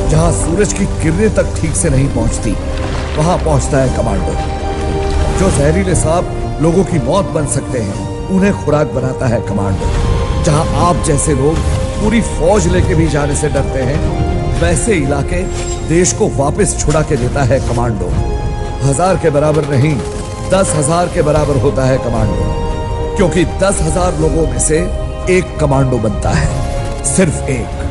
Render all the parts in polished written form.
जहां सूरज की किरणें तक ठीक से नहीं पहुंचती, वहां पहुंचता है कमांडो। जो जहरीले सांप लोगों की मौत बन सकते हैं, उन्हें खुराक बनाता है कमांडो। जहां आप जैसे लोग पूरी फौज लेके भी जाने से डरते हैं, वैसे इलाके देश को वापस छुड़ा के देता है कमांडो। 1000 के बराबर नहीं, 10,000 के बराबर होता है कमांडो, क्योंकि 10,000 लोगों में से एक कमांडो बनता है, सिर्फ एक।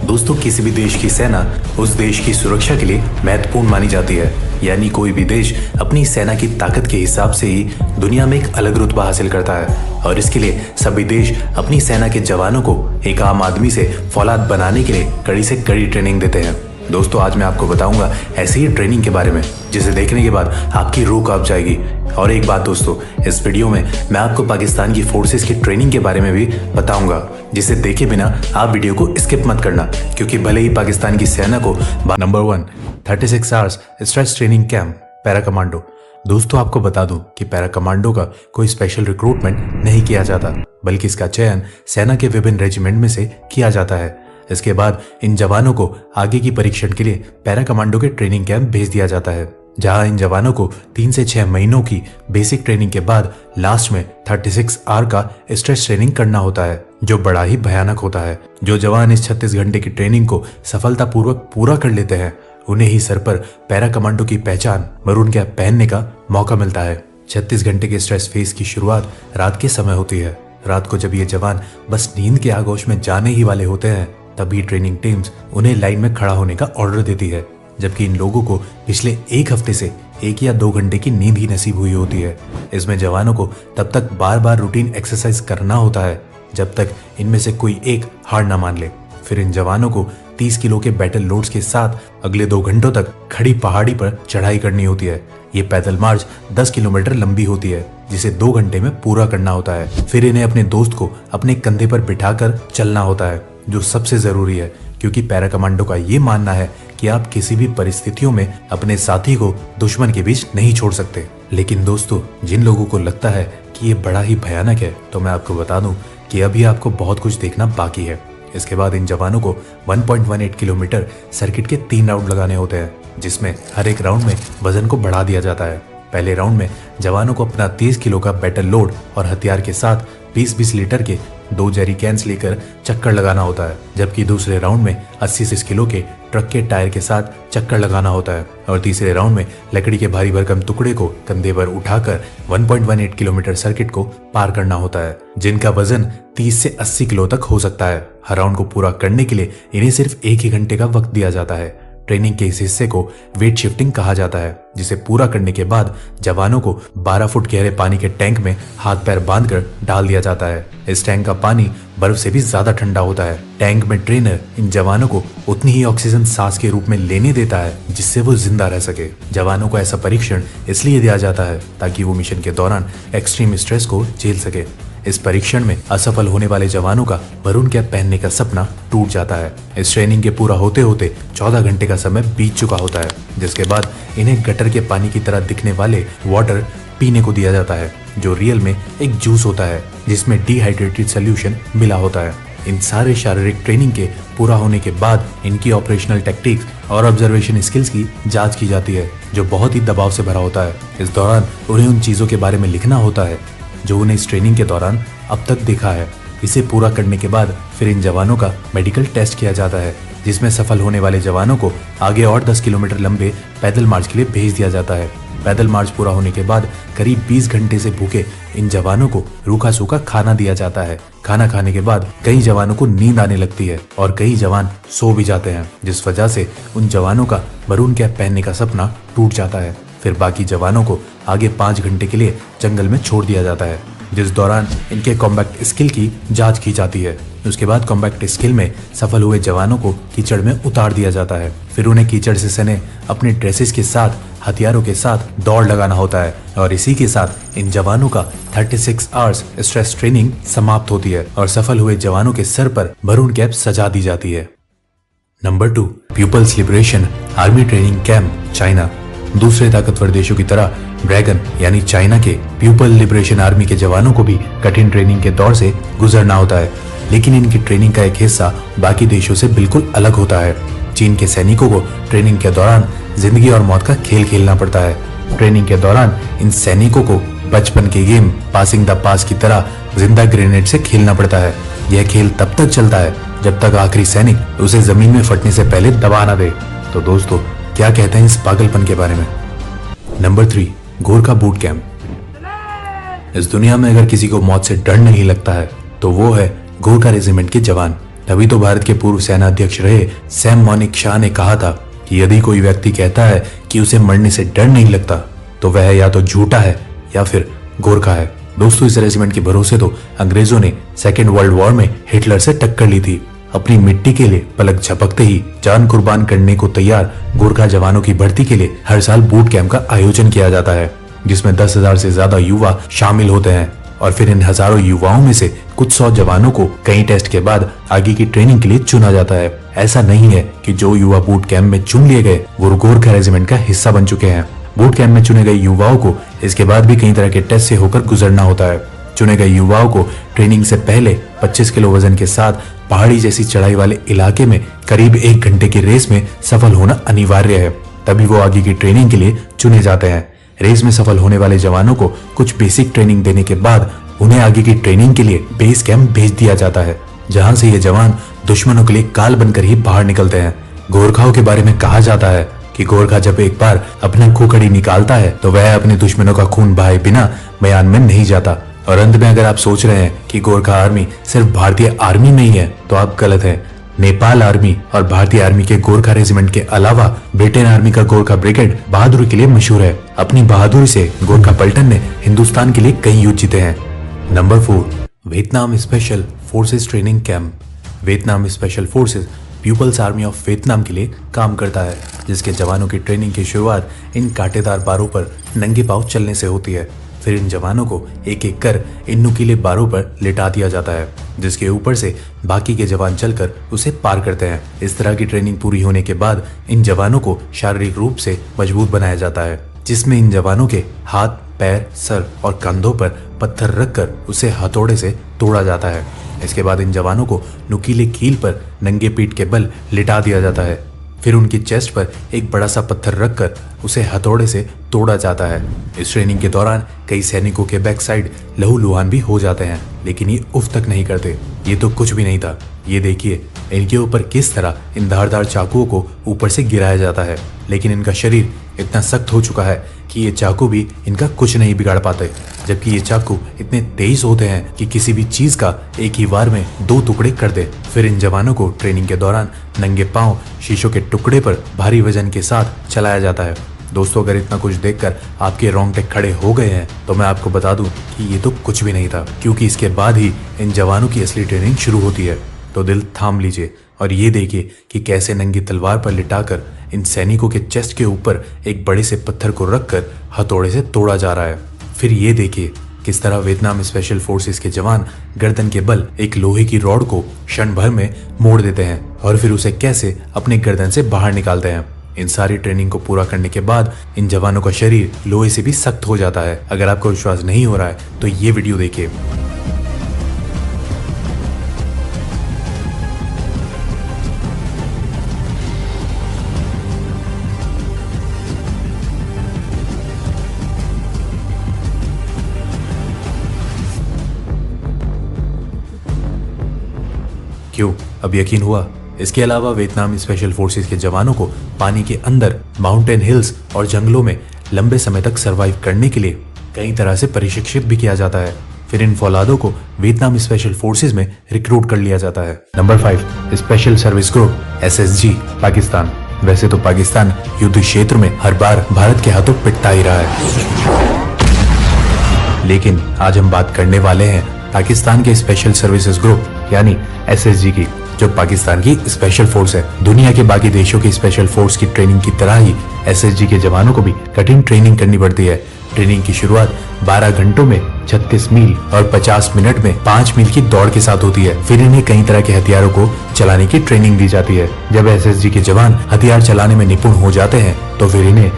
दोस्तों, किसी भी देश की सेना उस देश की सुरक्षा के लिए महत्वपूर्ण मानी जाती है। यानी कोई भी देश अपनी सेना की ताकत के हिसाब से ही दुनिया में एक अलग रुतबा हासिल करता है, और इसके लिए सभी देश अपनी सेना के जवानों को एक आम आदमी से फौलाद बनाने के लिए कड़ी से कड़ी ट्रेनिंग देते हैं। दोस्तों, आज मैं आपको बताऊंगा ऐसी ही ट्रेनिंग के बारे में, जिसे देखने के बाद आपकी रूह कांप जाएगी। और एक बात दोस्तों, इस वीडियो में मैं आपको पाकिस्तान की फोर्सेस की ट्रेनिंग के बारे में भी बताऊंगा, जिसे देखे बिना आप वीडियो को स्किप मत करना, क्योंकि भले ही पाकिस्तान की सेना को number 1 36 hours stretch training camp para commando. दोस्तों, आपको बता दूं कि पैरा कमांडो का कोई स्पेशल रिक्रूटमेंट नहीं किया जाता, बल्कि इसका चयन सेना के विभिन्न रेजिमेंट में से किया जाता है। इसके बाद इन जवानों को आगे की परीक्षण के लिए पैरा कमांडो के ट्रेनिंग कैंप भेज दिया जाता है, जहां इन जवानों को 3 से 6 महीनों की बेसिक ट्रेनिंग के बाद लास्ट में 36 आवर का स्ट्रेच ट्रेनिंग करना होता है, जो बड़ा ही भयानक होता है। जो जवान इस 36 घंटे की ट्रेनिंग को सफलतापूर्वक पूरा कर लेते हैं, उन्हें ही सर पर पैरा कमांडो की पहचान मरून कैप पहनने का मौका मिलता है। 36 घंटे के स्ट्रेस फेज की शुरुआत रात के समय होती है। रात को जब ये जवान बस नींद के आगोश में जाने ही वाले होते हैं, तभी ट्रेनिंग टीम्स उन्हें लाइन में खड़ा होने का ऑर्डर देती है, जबकि इन लोगों को पिछले एक हफ्ते से 1 या 2 घंटे की नींद ही नसीब हुई होती है। इसमें जवानों को तब तक बार बार रूटीन एक्सरसाइज करना होता है जब तक इनमें से कोई एक हार ना मान ले। फिर इन जवानों को 30 किलो के बैटल लोड्स के साथ अगले 2 घंटों तक खड़ी पहाड़ी पर चढ़ाई करनी होती है। ये पैदल मार्च 10 किलोमीटर लंबी होती है, जिसे 2 घंटे में पूरा करना होता है। फिर इन्हें अपने दोस्त को अपने कंधे पर बिठाकर चलना होता है, जो सबसे जरूरी है, क्योंकि पैरा कमांडो का ये मानना है कि आप किसी भी परिस्थितियों में अपने साथी को दुश्मन के बीच नहीं छोड़ सकते। लेकिन दोस्तों, जिन लोगों को लगता है कि ये बड़ा ही भयानक है, तो मैं आपको बता दूं कि अभी आपको बहुत कुछ देखना बाकी है। इसके बाद इन जवानों को 1.18 किलोमीटर सर्किट के 3 राउंड लगाने होते हैं, जिसमें हर एक राउंड में वजन को बढ़ा दिया जाता है। पहले राउंड में जवानों को अपना 30 किलो का बैटल लोड और हथियार के साथ 20-20 लीटर के 2 जेरी कैंस लेकर चक्कर लगाना होता है, जबकि दूसरे राउंड में 80 किलो के ट्रक के टायर के साथ चक्कर लगाना होता है, और तीसरे राउंड में लकड़ी के भारी भरकम टुकड़े को कंधे पर उठाकर 1.18 किलोमीटर सर्किट को पार करना होता है, जिनका वजन 30 से 80 किलो तक हो सकता है। हर राउंड को पूरा करने के लिए इन्हें सिर्फ 1 ही घंटे का वक्त दिया जाता है। ट्रेनिंग के इस हिस्से को वेट शिफ्टिंग कहा जाता है, जिसे पूरा करने के बाद जवानों को 12 फुट गहरे पानी के टैंक में हाथ पैर बांधकर डाल दिया जाता है। इस टैंक का पानी बर्फ से भी ज्यादा ठंडा होता है। टैंक में ट्रेनर इन जवानों को उतनी ही ऑक्सीजन सांस के रूप में लेने देता है, जिससे वो जिंदा रह सके। जवानों को ऐसा परीक्षण इसलिए दिया जाता है ताकि वो मिशन के दौरान एक्सट्रीम स्ट्रेस को झेल सके। इस परीक्षण में असफल होने वाले जवानों का मरून कैप पहनने का सपना टूट जाता है। इस ट्रेनिंग के पूरा होते होते 14 घंटे का समय बीत चुका होता है, जिसके बाद इन्हें गटर के पानी की तरह दिखने वाले वाटर पीने को दिया जाता है, जो रियल में एक जूस होता है जिसमें डिहाइड्रेटेड सोल्यूशन मिला होता है। इन सारे शारीरिक ट्रेनिंग के पूरा होने के बाद इनकी ऑपरेशनल टेक्टिक्स और ऑब्जर्वेशन स्किल्स की जांच की जाती है, जो बहुत ही दबाव से भरा होता है। इस दौरान उन्हें उन चीजों के बारे में लिखना होता है जो उन्हें इस ट्रेनिंग के दौरान अब तक देखा है। इसे पूरा करने के बाद फिर इन जवानों का मेडिकल टेस्ट किया जाता है, जिसमें सफल होने वाले जवानों को आगे और 10 किलोमीटर लंबे पैदल मार्च के लिए भेज दिया जाता है। पैदल मार्च पूरा होने के बाद करीब 20 घंटे से भूखे इन जवानों को रूखा सूखा खाना दिया जाता है। खाना खाने के बाद कई जवानों को नींद आने लगती है और कई जवान सो भी जाते हैं, जिस वजह से उन जवानों का मरून कैप पहनने का सपना टूट जाता है। फिर बाकी जवानों को आगे 5 घंटे के लिए जंगल में छोड़ दिया जाता है, जिस दौरान इनके कॉम्बैक्ट स्किल की जांच की जाती है। उसके बाद कॉम्बैक्ट स्किल में सफल हुए जवानों को कीचड़ में उतार दिया जाता है। फिर उन्हें कीचड़ से सने अपने ड्रेसेस के साथ हथियारों के साथ दौड़ लगाना होता है, और इसी के साथ इन जवानों का 36 आवर्स स्ट्रेस ट्रेनिंग समाप्त होती है और सफल हुए जवानों के सर पर मरून कैप सजा दी जाती है। नंबर 2, people's liberation army training camp, China. दूसरे ताकतवर देशों की तरह ड्रैगन यानी चाइना के पीपल लिबरेशन आर्मी के जवानों को भी कठिन ट्रेनिंग के दौर से गुजरना होता है, लेकिन इनकी ट्रेनिंग का एक हिस्सा बाकी देशों से बिल्कुल अलग होता है। चीन के सैनिकों को ट्रेनिंग के दौरान जिंदगी और मौत का खेल खेलना पड़ता है। ट्रेनिंग के दौरान इन सैनिकों को बचपन के गेम पासिंग द पास की तरह जिंदा ग्रेनेड से खेलना पड़ता है। यह खेल तब तक चलता है जब तक आखिरी सैनिक उसे जमीन में फटने से पहले दबा ना दे। तो दोस्तों, क्या कहते हैं इस पागलपन के बारे में? Number 3, Gorkha boot camp. इस दुनिया में अगर किसी को मौत से डर नहीं लगता है तो वो है गोरखा रेजिमेंट के जवान। तभी तो भारत के पूर्व सेना अध्यक्ष रहे सैम मॉनिक शाह ने कहा था कि यदि कोई व्यक्ति कहता है कि उसे मरने से डर नहीं लगता तो वह या तो झूठा है या फिर गोरखा है। दोस्तों, इस रेजिमेंट के भरोसे तो अंग्रेजों ने सेकेंड वर्ल्ड वॉर में हिटलर से टक्कर ली थी। अपनी मिट्टी के लिए पलक झपकते ही जान कुर्बान करने को तैयार गोरखा जवानों की भर्ती के लिए हर साल बूट कैंप का आयोजन किया जाता है, जिसमें 10,000 से ज्यादा युवा शामिल होते हैं। और फिर इन हजारों युवाओं में से कुछ 100 जवानों को कई टेस्ट के बाद आगे की ट्रेनिंग के लिए चुना जाता है। ऐसा नहीं है कि जो युवा बूट कैंप में चुन लिए गए वो गोरखा रेजिमेंट का हिस्सा बन चुके हैं। बूट कैंप में चुने गए युवाओं को इसके बाद भी कई तरह के टेस्ट से होकर गुजरना होता है। चुने गए युवाओं को ट्रेनिंग से पहले 25 किलो वजन के साथ पहाड़ी जैसी चढ़ाई वाले इलाके में करीब 1 घंटे की रेस में सफल होना अनिवार्य है, तभी वो आगे की ट्रेनिंग के लिए चुने जाते हैं। रेस में सफल होने वाले जवानों को कुछ बेसिक ट्रेनिंग देने के बाद उन्हें आगे की ट्रेनिंग के लिए बेस कैंप भेज दिया जाता है, जहां से ये जवान दुश्मनों के लिए काल बनकर ही बाहर निकलते हैं। गोरखाओं के बारे में कहा जाता है कि गोरखा जब एक बार अपना खोखड़ी निकालता है तो वह अपने दुश्मनों का खून बहाए बिना मैदान में नहीं जाता। और अंत में अगर आप सोच रहे हैं कि गोरखा आर्मी सिर्फ भारतीय आर्मी में ही है तो आप गलत हैं। नेपाल आर्मी और भारतीय आर्मी के गोरखा रेजिमेंट के अलावा ब्रिटेन आर्मी का गोरखा ब्रिगेड बहादुरी के लिए मशहूर है। अपनी बहादुरी से गोरखा पलटन ने हिंदुस्तान के लिए कई युद्ध जीते हैं। नंबर 4, Vietnam special forces training camp. Vietnam special forces people's army of Vietnam के लिए काम करता है, जिसके जवानों की ट्रेनिंग की शुरुआत इन कांटेदार बारों पर नंगे पांव चलने से होती है। फिर इन जवानों को एक एक कर इन नुकीले बारों पर लिटा दिया जाता है, जिसके ऊपर से बाकी के जवान चलकर उसे पार करते हैं। इस तरह की ट्रेनिंग पूरी होने के बाद इन जवानों को शारीरिक रूप से मजबूत बनाया जाता है, जिसमें इन जवानों के हाथ, पैर, सर और कंधों पर पत्थर रखकर उसे हथौड़े से तोड़ा जाता है। इसके बाद इन जवानों को नुकीले कील पर नंगे पीठ के बल लिटा दिया जाता है। फिर उनकी चेस्ट पर एक बड़ा सा पत्थर रखकर उसे हथौड़े से तोड़ा जाता है। इस ट्रेनिंग के दौरान कई सैनिकों के बैक साइड लहूलुहान भी हो जाते हैं, लेकिन ये उफ तक नहीं करते। ये तो कुछ भी नहीं था, ये देखिए इनके ऊपर किस तरह इन धारदार चाकुओं को ऊपर से गिराया जाता है, लेकिन इनका शरीर इतना सख्त हो चुका है कि ये चाकू भी इनका कुछ नहीं बिगाड़ पाते। जबकि ये चाकू इतने तेज होते हैं कि किसी भी चीज का एक ही वार में 2 टुकड़े कर दे। फिर इन जवानों को ट्रेनिंग के दौरान नंगे पांव शीशों के टुकड़े पर भारी वजन के साथ चलाया जाता है। दोस्तों, अगर इतना कुछ देखकर आपके रोंगटे खड़े हो गए हैं तो मैं आपको बता दूं कि ये तो कुछ भी नहीं था, क्योंकि इसके बाद ही इन जवानों की असली ट्रेनिंग शुरू होती है। तो दिल थाम लीजिए और ये देखिए कि कैसे नंगी तलवार पर लिटाकर इन सैनिकों के चेस्ट के ऊपर एक बड़े से पत्थर को रखकर हथौड़े से तोड़ा जा रहा है। फिर ये देखिए किस तरह वियतनाम स्पेशल फोर्सेस के जवान गर्दन के बल एक लोहे की रॉड को क्षण भर में मोड़ देते हैं और फिर उसे कैसे अपने गर्दन से बाहर निकालते हैं। इन सारी ट्रेनिंग को पूरा करने के बाद इन जवानों का शरीर लोहे से भी सख्त हो जाता है। अगर आपको विश्वास नहीं हो रहा है तो ये वीडियो देखिए। क्यों, अब यकीन हुआ? इसके अलावा वियतनाम स्पेशल फोर्सेस के जवानों को पानी के अंदर, माउंटेन हिल्स और जंगलों में लंबे समय तक सरवाइव करने के लिए कई तरह से प्रशिक्षित भी किया जाता है। फिर इन फौलादों को वियतनाम स्पेशल फोर्सेस में रिक्रूट कर लिया जाता है। Number 5, special service group SSG Pakistan. वैसे तो पाकिस्तान युद्ध क्षेत्र में हर बार भारत के हाथों पिटता ही रहा है, लेकिन आज हम बात करने वाले हैं पाकिस्तान के स्पेशल सर्विसेज ग्रुप यानी SSG की, जो पाकिस्तान की स्पेशल फोर्स है। दुनिया के बाकी देशों की स्पेशल फोर्स की ट्रेनिंग की तरह ही SSG के जवानों को भी कठिन ट्रेनिंग करनी पड़ती है। ट्रेनिंग की शुरुआत 12 घंटों में 36 मील और 50 मिनट में 5 मील की दौड़ के साथ होती है। फिर इन्हें कई तरह के हथियारों को चलाने की ट्रेनिंग दी जाती है। जब SSG के जवान हथियार चलाने में निपुण हो जाते हैं तो फिर इन्हें